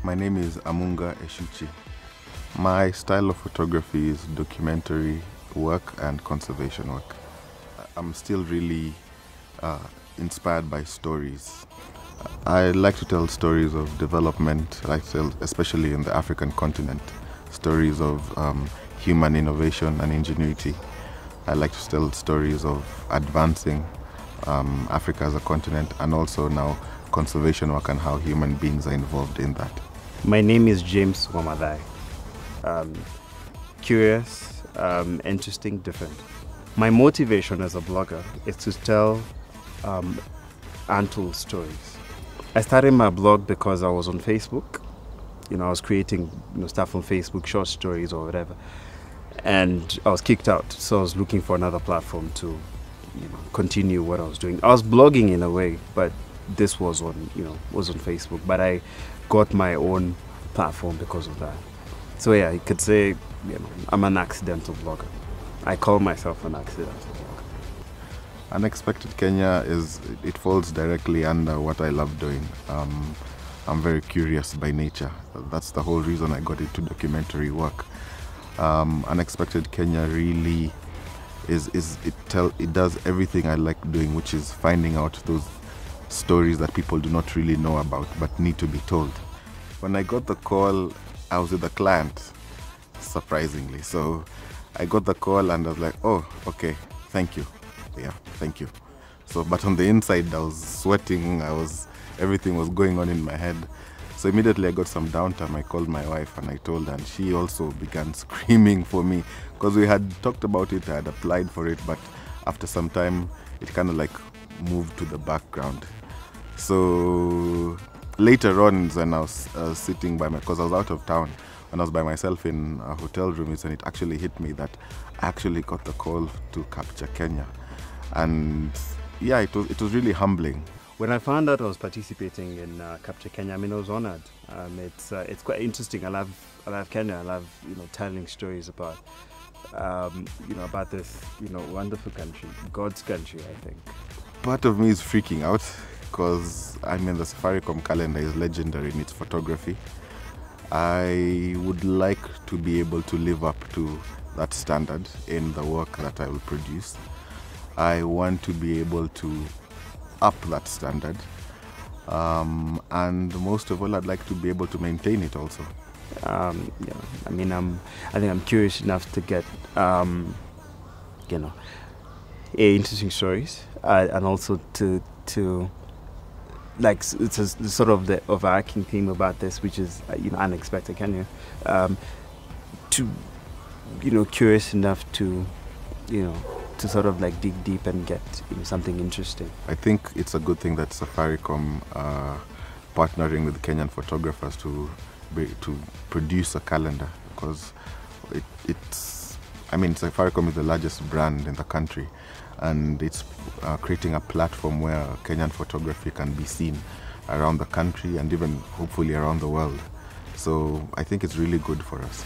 My name is Amunga and My style of photography is documentary work and conservation work. I'm still really inspired by stories. I like to tell stories of development, I like to tell, especially in the African continent, stories of human innovation and ingenuity. I like to tell stories of advancing Africa as a continent, and also now conservation work and how human beings are involved in that. My name is Wamathai. Curious, interesting, different. My motivation as a blogger is to tell untold stories. I started my blog because I was on Facebook. I was creating stuff on Facebook, short stories or whatever. And I was kicked out, so I was looking for another platform to continue what I was doing. I was blogging in a way, but this was on Facebook. But I got my own platform because of that. So yeah, you could say I'm an accidental blogger. I call myself an accidental blogger. Unexpected Kenya it falls directly under what I love doing. I'm very curious by nature. That's the whole reason I got into documentary work. Unexpected Kenya really it does everything I like doing, which is finding out those stories that people do not really know about but need to be told. When I got the call, I was with a client, surprisingly. So I got the call and I was like, oh, okay, thank you. Yeah, thank you. So, but on the inside, I was sweating. Everything was going on in my head. So immediately I got some downtime. I called my wife and I told her, and she also began screaming for me because we had talked about it. I had applied for it, but after some time, it kind of like moved to the background. So later on, when I was sitting because I was out of town, when I was by myself in a hotel room, and it actually hit me that I actually got the call to capture Kenya. And yeah, it was really humbling. When I found out I was participating in Capture Kenya, I was honored. It's quite interesting. I love Kenya. I love telling stories about about this wonderful country, God's country, I think. Part of me is freaking out because the Safaricom calendar is legendary in its photography. I would like to be able to live up to that standard in the work that I will produce. I want to be able to up that standard, and most of all, I'd like to be able to maintain it also. I think I'm curious enough to get interesting stories, and also to like it's a sort of the overarching theme about this, which is unexpected Kenya. To curious enough to to sort of like dig deep and get something interesting. I think it's a good thing that Safaricom partnering with Kenyan photographers to produce a calendar, because Safaricom is the largest brand in the country, and it's creating a platform where Kenyan photography can be seen around the country and even hopefully around the world. So I think it's really good for us.